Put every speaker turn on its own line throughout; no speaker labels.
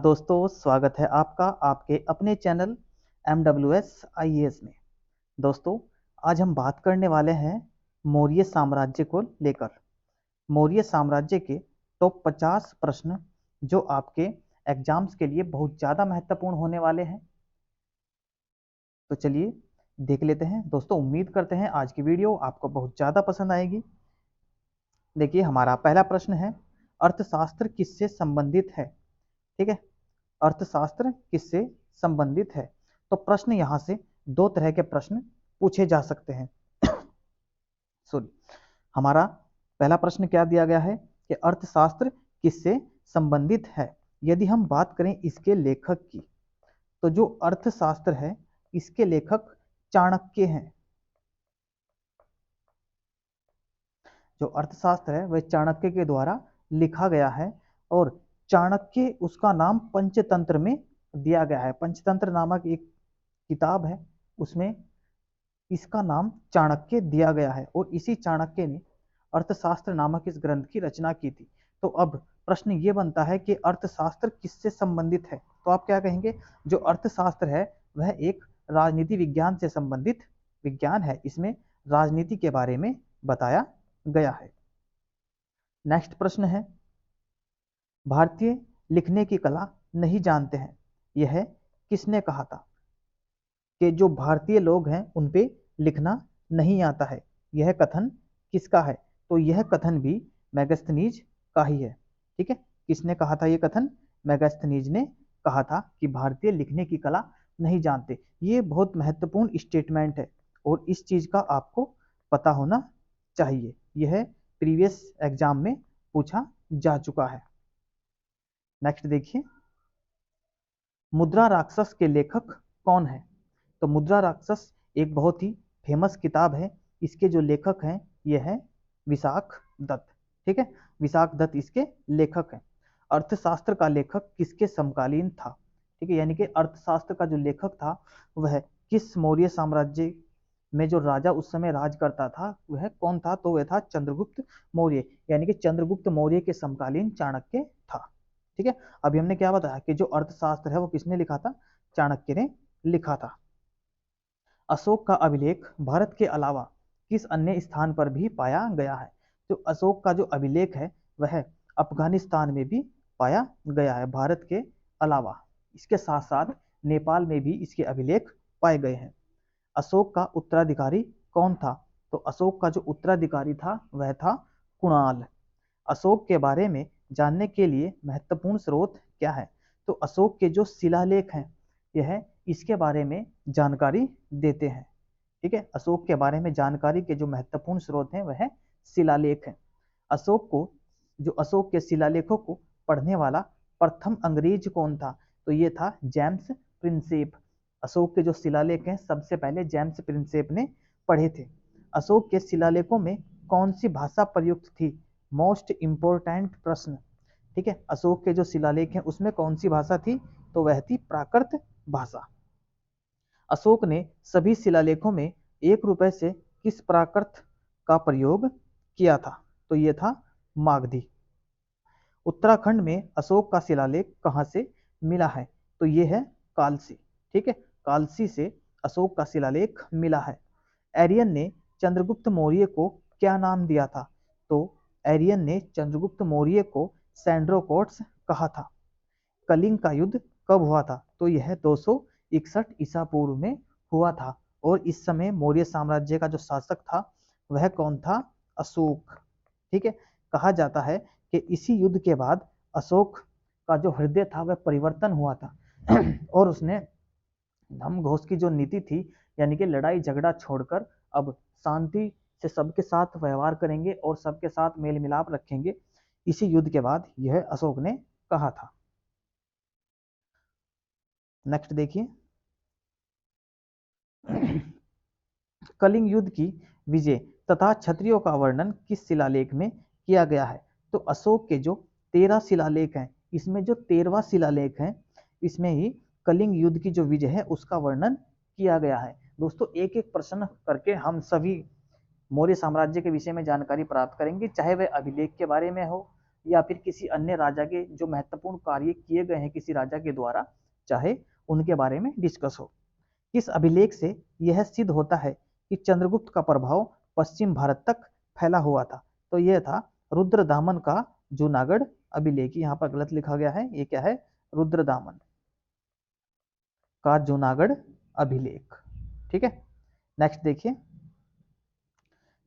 दोस्तों, स्वागत है आपका आपके अपने चैनल MWS IAS में। दोस्तों, आज हम बात करने वाले हैं मौर्य साम्राज्य को लेकर। मौर्य साम्राज्य के टॉप 50 प्रश्न जो आपके एग्जाम्स के लिए बहुत ज़्यादा महत्वपूर्ण होने वाले हैं। तो चलिए देख लेते हैं। दोस्तों, उम्मीद करते हैं आज की वीडियो आपको बहुत ज़्यादा पसंद आएगी। देखिए, हमारा पहला प्रश्न है, अर्थशास्त्र किससे संबंधित है? ठीक है, अर्थशास्त्र किससे संबंधित है? तो प्रश्न यहां से दो तरह के प्रश्न पूछे जा सकते हैं। सॉरी, हमारा पहला प्रश्न क्या दिया गया है कि अर्थशास्त्र किससे संबंधित है। यदि हम बात करें इसके लेखक की, तो जो अर्थशास्त्र है इसके लेखक चाणक्य हैं। जो अर्थशास्त्र है वह चाणक्य के द्वारा लिखा गया है और चाणक्य उसका नाम पंचतंत्र में दिया गया है। पंचतंत्र नामक एक किताब है, उसमें इसका नाम चाणक्य दिया गया है और इसी चाणक्य ने अर्थशास्त्र नामक इस ग्रंथ की रचना की थी। तो अब प्रश्न ये बनता है कि अर्थशास्त्र किससे संबंधित है? तो आप क्या कहेंगे? जो अर्थशास्त्र है वह एक राजनीति विज्ञान से संबंधित विज्ञान है। इसमें राजनीति के बारे में बताया गया है। नेक्स्ट प्रश्न है, भारतीय लिखने की कला नहीं जानते हैं, यह किसने कहा था? कि जो भारतीय लोग हैं उन पे लिखना नहीं आता है, यह कथन किसका है? तो यह कथन भी मेगास्थनीज का ही है। ठीक है, किसने कहा था ये कथन? मेगास्थनीज ने कहा था कि भारतीय लिखने की कला नहीं जानते। ये बहुत महत्वपूर्ण स्टेटमेंट है और इस चीज का आपको पता होना चाहिए। यह प्रीवियस एग्जाम में पूछा जा चुका है। नेक्स्ट देखिए, मुद्रा राक्षस के लेखक कौन है? तो मुद्रा राक्षस एक बहुत ही फेमस किताब है। इसके जो लेखक हैं ये है विशाख दत्त। ठीक है, विशाख दत्त इसके लेखक हैं। अर्थशास्त्र का लेखक किसके समकालीन था? ठीक है, यानी कि अर्थशास्त्र का जो लेखक था वह किस मौर्य साम्राज्य में जो राजा उस समय राज करता था वह कौन था? तो वह था चंद्रगुप्त मौर्य, यानी कि चंद्रगुप्त मौर्य के समकालीन चाणक्य था। ठीक है, अभी हमने क्या बताया कि जो अर्थशास्त्र है वो किसने लिखा था? चाणक्य ने लिखा था। अशोक का अभिलेख भारत के अलावा किस अन्य स्थान पर भी पाया गया है? तो अशोक का जो अभिलेख है वह अफगानिस्तान में भी पाया गया है, भारत के अलावा। इसके साथ साथ नेपाल में भी इसके अभिलेख पाए गए हैं। अशोक का उत्तराधिकारी कौन था? तो अशोक का जो उत्तराधिकारी था वह था कुणाल। अशोक के बारे में जानने के लिए महत्वपूर्ण स्रोत क्या है? तो अशोक के जो शिलालेख हैं यह इसके बारे में जानकारी देते हैं। ठीक है, अशोक के बारे में जानकारी के जो महत्वपूर्ण स्रोत हैं वह शिलालेख हैं। अशोक को जो अशोक के शिलालेखों को पढ़ने वाला प्रथम अंग्रेज कौन था? तो ये था जेम्स प्रिंसेप। अशोक के जो शिलालेख हैं सबसे पहले जेम्स प्रिंसेप ने पढ़े थे। अशोक के शिलालेखों में कौन सी भाषा प्रयुक्त थी? मोस्ट इंपोर्टेंट प्रश्न। ठीक है, अशोक के जो शिलालेख हैं उसमें कौन सी भाषा थी? तो वह थी प्राकृत भाषा। अशोक ने सभी शिलालेखों में 1 रुपए से किस प्राकृत का प्रयोग किया था? तो यह था मागधी। उत्तराखंड में अशोक का शिलालेख कहां से मिला है? तो यह है कालसी। ठीक है, कालसी से अशोक का शिलालेख मिला है। एरियन ने चंद्रगुप्त मौर्य को क्या नाम दिया था? तो एरियन ने चंद्रगुप्त मौर्य को सैंड्रोकोट्स कहा था। कलिंग का युद्ध कब हुआ था? तो यह 261 ईसा पूर्व में हुआ था और इस समय मौर्य साम्राज्य का जो शासक था वह कौन था? अशोक। ठीक है, कहा जाता है कि इसी युद्ध के बाद अशोक का जो हृदय था वह परिवर्तन हुआ था और उसने धम्म घोष की जो नीति थी, यानी कि लड़ाई झगड़ा छोड़कर अब शांति से सबके साथ व्यवहार करेंगे और सबके साथ मेल मिलाप रखेंगे, इसी युद्ध के बाद यह अशोक ने कहा था। नेक्स्ट देखिए, कलिंग युद्ध की विजय तथा क्षत्रियों का वर्णन किस शिलालेख में किया गया है? तो अशोक के जो 13 शिलालेख हैं इसमें जो 13वां शिलालेख है इसमें ही कलिंग युद्ध की जो विजय है उसका वर्णन किया गया है। दोस्तों, एक एक प्रश्न करके हम सभी मौर्य साम्राज्य के विषय में जानकारी प्राप्त करेंगे, चाहे वह अभिलेख के बारे में हो, या फिर किसी अन्य राजा के जो महत्वपूर्ण कार्य किए गए हैं किसी राजा के द्वारा, चाहे उनके बारे में डिस्कस हो। इस अभिलेख से यह सिद्ध होता है कि चंद्रगुप्त का प्रभाव पश्चिम भारत तक फैला हुआ था। तो यह था रुद्रदामन का जूनागढ़ अभिलेख। यहाँ पर गलत लिखा गया है, ये क्या है, रुद्रदामन का जूनागढ़ अभिलेख। ठीक है, नेक्स्ट देखिए,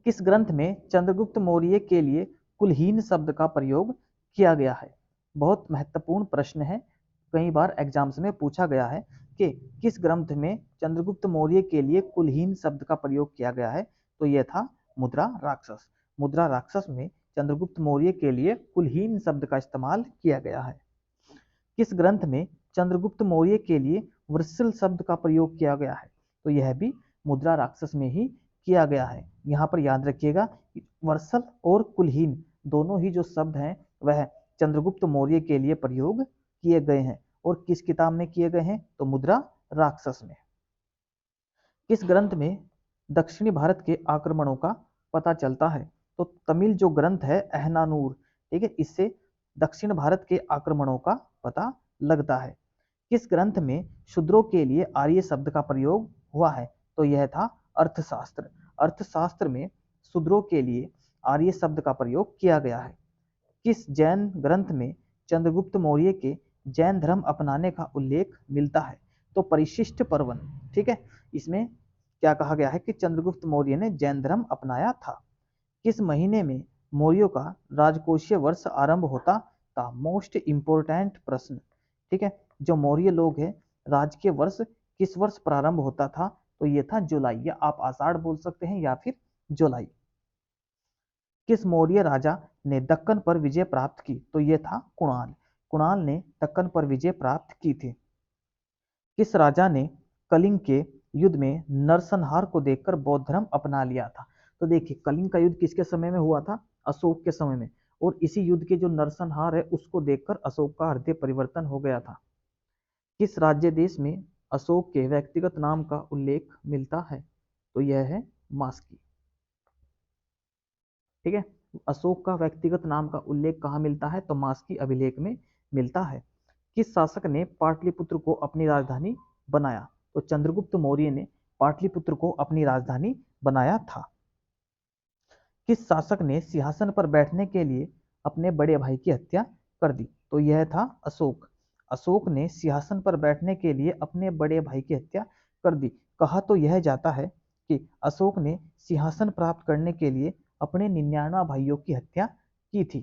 किस ग्रंथ में चंद्रगुप्त मौर्य के लिए कुलहीन शब्द का प्रयोग किया गया है? बहुत महत्वपूर्ण प्रश्न है, कई बार एग्जाम्स में पूछा गया है कि किस ग्रंथ में चंद्रगुप्त मौर्य के लिए कुलहीन शब्द का प्रयोग किया गया है। तो यह था मुद्रा राक्षस। मुद्रा राक्षस में चंद्रगुप्त मौर्य के लिए कुलहीन शब्द का इस्तेमाल किया गया है। किस ग्रंथ में चंद्रगुप्त मौर्य के लिए वृषल शब्द का प्रयोग किया गया है? तो यह भी मुद्रा राक्षस में ही किया गया है। यहाँ पर याद रखिएगा वृषल और कुलहीन दोनों ही जो शब्द हैं वह चंद्रगुप्त मौर्य के लिए प्रयोग किए गए हैं। और किस किताब में किए गए हैं? तो मुद्रा राक्षस में। किस ग्रंथ में दक्षिणी भारत के आक्रमणों का पता चलता है? तो तमिल जो ग्रंथ है अहनानूर, ठीक है, इससे दक्षिण भारत के आक्रमणों का पता लगता है। किस ग्रंथ में शूद्रों के लिए आर्य शब्द का प्रयोग हुआ है? तो यह था अर्थशास्त्र। अर्थशास्त्र में शूद्रों के लिए आर्य शब्द का प्रयोग किया गया है। किस जैन ग्रंथ में चंद्रगुप्त मौर्य के जैन धर्म अपनाने का उल्लेख मिलता है? तो परिशिष्ट पर्वन। ठीक है, इसमें क्या कहा गया है कि चंद्रगुप्त मौर्य ने जैन धर्म अपनाया था। किस महीने में मौर्यों का राजकोषीय वर्ष आरंभ होता था? मोस्ट इंपोर्टेंट प्रश्न। ठीक है, जो मौर्य लोग हैं राजकीय वर्ष किस वर्ष प्रारंभ होता था? तो ये था जुलाई, या आप आषाढ़ बोल सकते हैं या फिर जुलाई। किस मौर्य राजा ने दक्कन पर विजय प्राप्त की? तो यह था कुणाल। कुणाल ने दक्कन पर विजय प्राप्त की थी। किस राजा ने कलिंग के युद्ध में नरसंहार को देखकर बौद्ध धर्म अपना लिया था? तो देखिए कलिंग का युद्ध किसके समय में हुआ था? अशोक के समय में। और इसी युद्ध के जो नरसंहार है उसको देखकर अशोक का हृदय परिवर्तन हो गया था। किस राज्य देश में अशोक के व्यक्तिगत नाम का उल्लेख मिलता है? तो यह है मास्की। ठीक है, अशोक का व्यक्तिगत नाम का उल्लेख कहाँ मिलता है? तो मास्की अभिलेख में मिलता है। किस शासक ने पाटलिपुत्र को अपनी राजधानी बनाया? तो चंद्रगुप्त मौर्य ने पाटलिपुत्र को अपनी राजधानी बनाया था। किस शासक ने सिंहासन पर बैठने के लिए अपने बड़े भाई की हत्या कर दी? तो यह था अशोक। अशोक ने सिंहासन पर बैठने के लिए अपने बड़े भाई की हत्या कर दी। कहा तो यह जाता है कि अशोक ने सिंहासन प्राप्त करने के लिए अपने 99 भाइयों की हत्या की थी।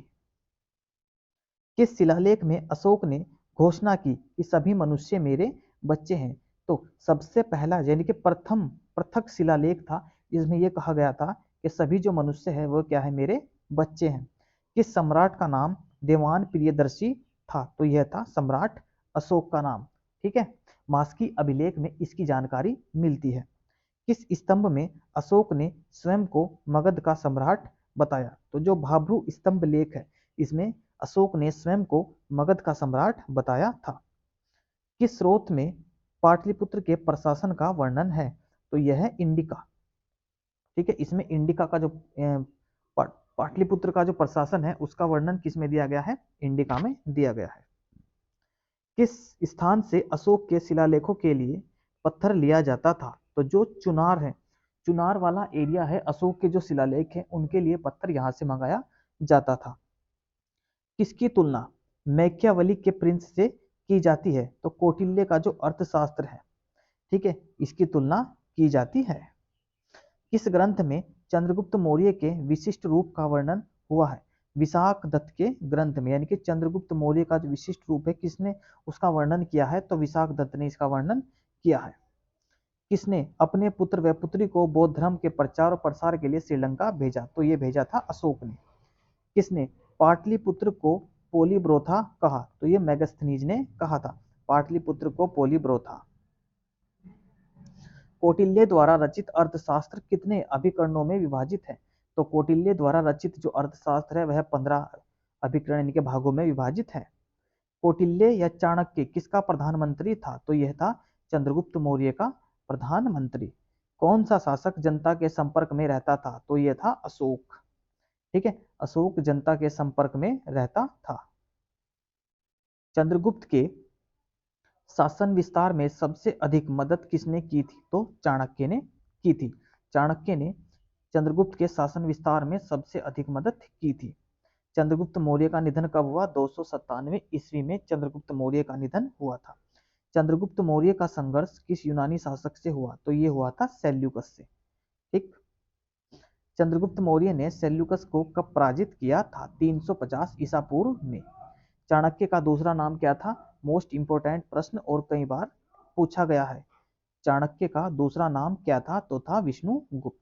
किस शिलालेख में अशोक ने घोषणा की कि सभी मनुष्य मेरे बच्चे हैं? तो सबसे पहला यानी कि प्रथम पृथक शिलालेख था जिसमें यह कहा गया था कि सभी जो मनुष्य है वो क्या है, मेरे बच्चे हैं। किस सम्राट का नाम देवान प्रियदर्शी था? तो यह था सम्राट अशोक का नाम। ठीक है, मास्की अभिलेख में इसकी जानकारी मिलती है। किस स्तंभ में अशोक ने स्वयं को मगध का सम्राट बताया? तो जो भाभरू स्तंभ लेख है इसमें अशोक ने स्वयं को मगध का सम्राट बताया था। किस स्रोत में पाटलिपुत्र के प्रशासन का वर्णन है? तो यह है इंडिका। ठीक है, इसमें इंडिका का जो पाटलिपुत्र का जो प्रशासन है उसका वर्णन किस में दिया गया है? इंडिका में दिया गया है। किस स्थान से अशोक के शिलालेखों के लिए पत्थर लिया जाता था? तो जो चुनार है, चुनार वाला एरिया है, अशोक के जो शिलालेख हैं उनके लिए पत्थर यहां से मंगाया जाता था। किसकी तुलना मैकियावेली के प्रिंस से की जाती है? तो कौटिल्य का जो अर्थशास्त्र है, ठीक है, इसकी तुलना की जाती है। किस ग्रंथ में चंद्रगुप्त मौर्य के विशिष्ट रूप का वर्णन हुआ है? विशाख दत्त के ग्रंथ में, यानी कि चंद्रगुप्त मौर्य का जो विशिष्ट रूप है किसने उसका वर्णन किया है? तो विशाख दत्त ने इसका वर्णन किया है। किसने अपने पुत्र व पुत्री को बौद्ध धर्म के प्रचार और प्रसार के लिए श्रीलंका भेजा? तो ये भेजा था अशोक ने। किसने पाटलिपुत्र को पोलीब्रोथा कहा? तो ये मेगास्थनीज ने कहा था पाटलिपुत्र को पोलीब्रोथा। कौटिल्य द्वारा रचित अर्थशास्त्र कितने अभिकरणों में विभाजित है? तो कौटिल्य द्वारा रचित जो अर्थशास्त्र है वह 15 अभिकरण यानी के भागों में विभाजित है। कौटिल्य या चाणक्य किसका प्रधानमंत्री था? तो यह था चंद्रगुप्त मौर्य का प्रधानमंत्री। कौन सा शासक जनता के संपर्क में रहता था? तो यह था अशोक। ठीक है, अशोक जनता के संपर्क में रहता था। चंद्रगुप्त के शासन विस्तार में सबसे अधिक मदद किसने की थी? तो चाणक्य ने की थी। चाणक्य ने चंद्रगुप्त के शासन विस्तार में सबसे अधिक मदद की थी। चंद्रगुप्त मौर्य का निधन कब हुआ? 297 ईस्वी में चंद्रगुप्त मौर्य का निधन हुआ था। चंद्रगुप्त मौर्य का संघर्ष किस यूनानी शासक से हुआ? तो ये हुआ था सेल्यूकस से। ठीक, चंद्रगुप्त मौर्य ने सेल्यूकस को कब पराजित किया था? 350 ईसा पूर्व में। चाणक्य का दूसरा नाम क्या था? मोस्ट इंपोर्टेंट प्रश्न और कई बार पूछा गया है। चाणक्य का दूसरा नाम क्या था? तो था विष्णुगुप्त।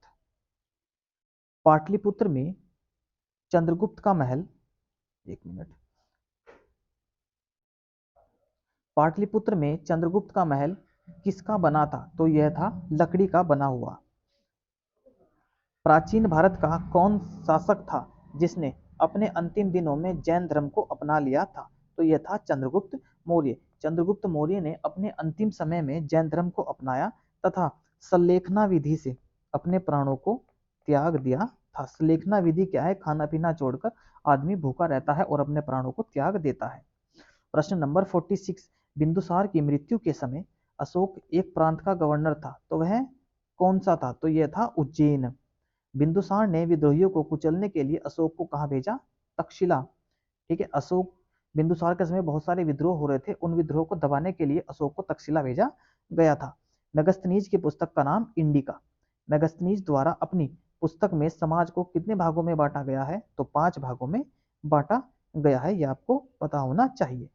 पाटलिपुत्र में चंद्रगुप्त का महल, एक मिनट, पाटलिपुत्र में चंद्रगुप्त का महल किसका बना था? तो यह था लकड़ी का बना हुआ। प्राचीन भारत का कौन शासक था जिसने अपने अंतिम दिनों में जैन धर्म को अपना लिया था? तो यह था चंद्रगुप्त मौर्य। चंद्रगुप्त मौर्य ने अपने अंतिम समय में जैन धर्म को अपनाया तथा सल्लेखना विधि से अपने प्राणों को त्याग दिया था। सल्लेखना विधि क्या है? खाना पीना छोड़कर आदमी भूखा रहता है और अपने प्राणों को त्याग देता है। प्रश्न नंबर 46, बिंदुसार की मृत्यु के समय अशोक एक प्रांत का गवर्नर था, तो वह कौन सा था? तो यह था उज्जैन। बिंदुसार ने विद्रोहियों को कुचलने के लिए अशोक को कहां भेजा? तक्षशिला। ठीक है, अशोक, बिंदुसार के समय बहुत सारे विद्रोह हो रहे थे, उन विद्रोह को दबाने के लिए अशोक को तक्षशिला भेजा गया था। मेगस्थनीज की पुस्तक का नाम इंडिका। मेगस्थनीज द्वारा अपनी पुस्तक में समाज को कितने भागों में बांटा गया है? तो 5 भागों में बांटा गया है, यह आपको पता होना चाहिए।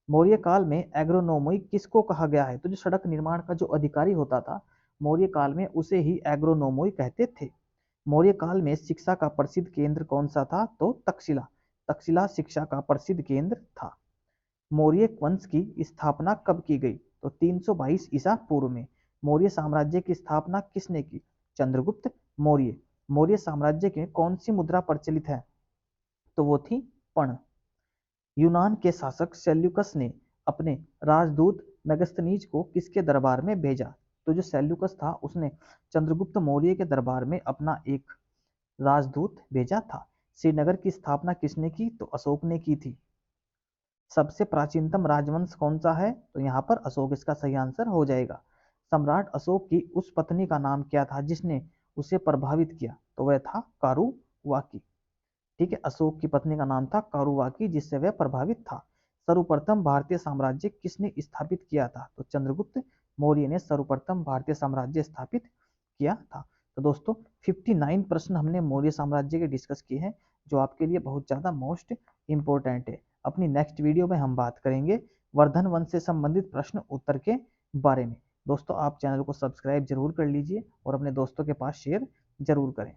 मौर्य काल में एग्रोनोमी किसको कहा गया है? तो जो सड़क निर्माण का जो अधिकारी होता था मौर्य काल में, उसे ही एग्रोनोमी कहते थे। मौर्य काल में शिक्षा का प्रसिद्ध केंद्र कौन सा था? तो तक्षशिला। तक्षशिला शिक्षा का प्रसिद्ध केंद्र था। मौर्य वंश की स्थापना कब की गई? तो 322 ईसा पूर्व में। मौर्य साम्राज्य की स्थापना किसने की? चंद्रगुप्त मौर्य। मौर्य साम्राज्य के कौन सी मुद्रा प्रचलित है? तो वो थी पण। यूनान के शासक सेल्यूकस ने अपने राजदूत मेगस्थनीज को किसके दरबार में भेजा? तो जो सेल्यूकस था उसने चंद्रगुप्त मौर्य के दरबार में अपना एक राजदूत भेजा था। श्रीनगर की स्थापना किसने की? तो अशोक ने की थी। सबसे प्राचीनतम राजवंश कौन सा है? तो यहाँ पर अशोक इसका सही आंसर हो जाएगा। सम्राट अशोक की उस पत्नी का नाम क्या था जिसने उसे प्रभावित किया? तो वह था कारुवाकी। ठीक है, अशोक की पत्नी का नाम था कारुवाकी, जिससे वह प्रभावित था। सर्वप्रथम भारतीय साम्राज्य किसने स्थापित किया था? तो चंद्रगुप्त मौर्य ने सर्वप्रथम भारतीय साम्राज्य स्थापित किया था। तो दोस्तों 59 प्रश्न हमने मौर्य साम्राज्य के डिस्कस किए हैं, जो आपके लिए बहुत ज़्यादा मोस्ट इंपॉर्टेंट है। अपनी नेक्स्ट वीडियो में हम बात करेंगे वर्धन वंश से संबंधित प्रश्न उत्तर के बारे में। दोस्तों आप चैनल को सब्सक्राइब जरूर कर लीजिए और अपने दोस्तों के पास शेयर जरूर करें।